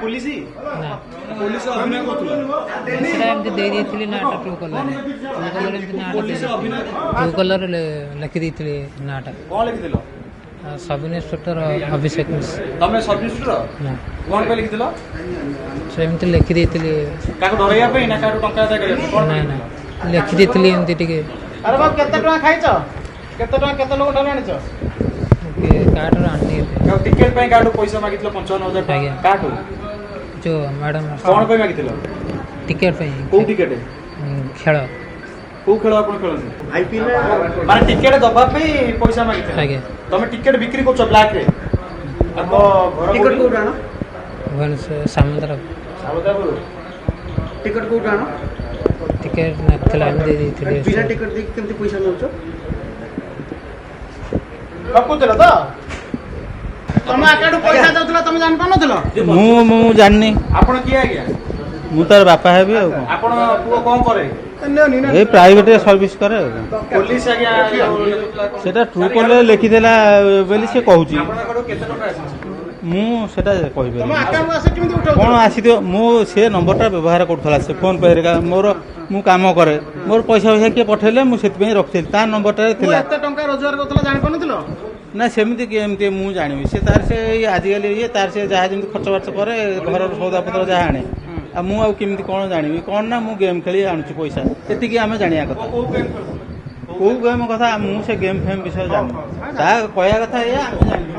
Police ନା police अभिनय करथुला ସେଟା ଏମିତି ଦେଇଦେଇଥିଲି ନାଁଟା ଟ୍ରୁ କଲର୍ ଏମିତି ନାଁଟା ଟ୍ରୁ କଲର୍ ଲେଖି ଦେଇଥିଲି ନାଁଟା कौन लिखिदिलो ସବ୍ ଇନ୍ସପେକ୍ଟର ଅଭିଷେକ ମିଶ୍ର तमे सब इंस्पेक्टर ନା कौन पे लिखिदिलो ସେମିତି ଲେଖି ଦେଇଥିଲି काको डरैया पे ना काको टंका दे करे कौन ନା ନା ଲେଖି ଦେଇଥିଲି ଏମିତି ଟିକେ अरे बाबू केते टका खाइछ केते टका केते लोक ठार आनिछ କାର୍ଡର ଆଣିଲି का टिकट पे काडू पैसा मागितलो 55000 आज्ञा। काटू ଯୋଉ ମ୍ୟାଡ଼ାମ୍ कौन पे मागितलो ଟିକେଟ୍ ପାଇଁ को टिकट ଖେଳ को खेल आपण खेलते आईपीएल माने टिकट दबा पे पैसा मागितलो ଆଜ୍ଞା तमे टिकट बिक्री करछ ब्लैक रे अब घर टिकट कोड आनो ଭୁବନେଶ୍ୱର ସାମନ୍ତର सावधापुर टिकट कोड आनो ଟିକେଟ୍ ନଥିଲା ଆମେ ଦେଇ ଦେଇଥିଲି बिना टिकट दे केमती पैसा नउछ ରଖୁଥିଲ ତ ତମ ଆକାଉଣ୍ଟ ପଇସା ଦଉଥିଲ ତମେ ଜାଣି ପାରୁନଥିଲ ମୁଁ ଜାଣିନି आपण किए आज्ञा ମୁଁ ତାର ବାପା ହେବି ଆଉ କଣ आपण पुओ कोन करे ଏଇ ପ୍ରାଇଭେଟରେ ସର୍ଭିସ କରେ ଆଉ କଣ। पुलिस आज्ञा ସେଟା ଟ୍ରୁ କଲେ ଲେଖିଦେଲା ବୋଲି ସେ କହୁଛି आपण कड़ो केते टका आसी ମୁଁ ସେଟା ତମ କହିପାରିବି ଆକାଉଣ୍ଟ ଆସେ କେମିତି ଉଠଉଥିଲ କ'ଣ ଆସିଥିବ ମୁଁ ସେ ନମ୍ବରଟା ବ୍ୟବହାର କରୁଥିଲା ସେ ଫୋନ୍ ପେ ହେରିକା ମୋର ମୁଁ କାମ କରେ ମୋର ପଇସା କିଏ ପଠେଇଲେ ମୁଁ ସେଥିପାଇଁ ରଖିଥିଲି ତା ନମ୍ବରଟାରେ ମୁଁ ଥିଲା ଏତେ ଟଙ୍କା ରୋଜଗାର କରୁଥିଲ ଜାଣି ପାରୁନଥିଲ ନା ସେମିତି କେମିତି ମୁଁ ଜାଣିବି ସେ ତାର ସେ ଏଇ ଆଜିକାଲି ଇଏ ତାର ସେ ଯାହା ଯେମିତି ଖର୍ଚ୍ଚ ବାର୍ଚ୍ଚ କରେ ଘରର ସଉଦାପତ୍ର ଯାହା ଆଣେ ଆଉ ମୁଁ ଆଉ କେମିତି କ'ଣ ଜାଣିବି କ'ଣ ନା ମୁଁ ଗେମ୍ ଖେଳି ଆଣୁଛି ପଇସା ଏତିକି ଆମେ ଜାଣିବା କଥା को गेम करतो କୋଉ ଗେମ୍ କଥା ମୁଁ ସେ ଗେମ୍ ଫେମ୍ ବିଷୟରେ ଜାଣିନି ତା କହିବା କଥା ଏଇଆ ଆମେ ଜାଣିଛୁ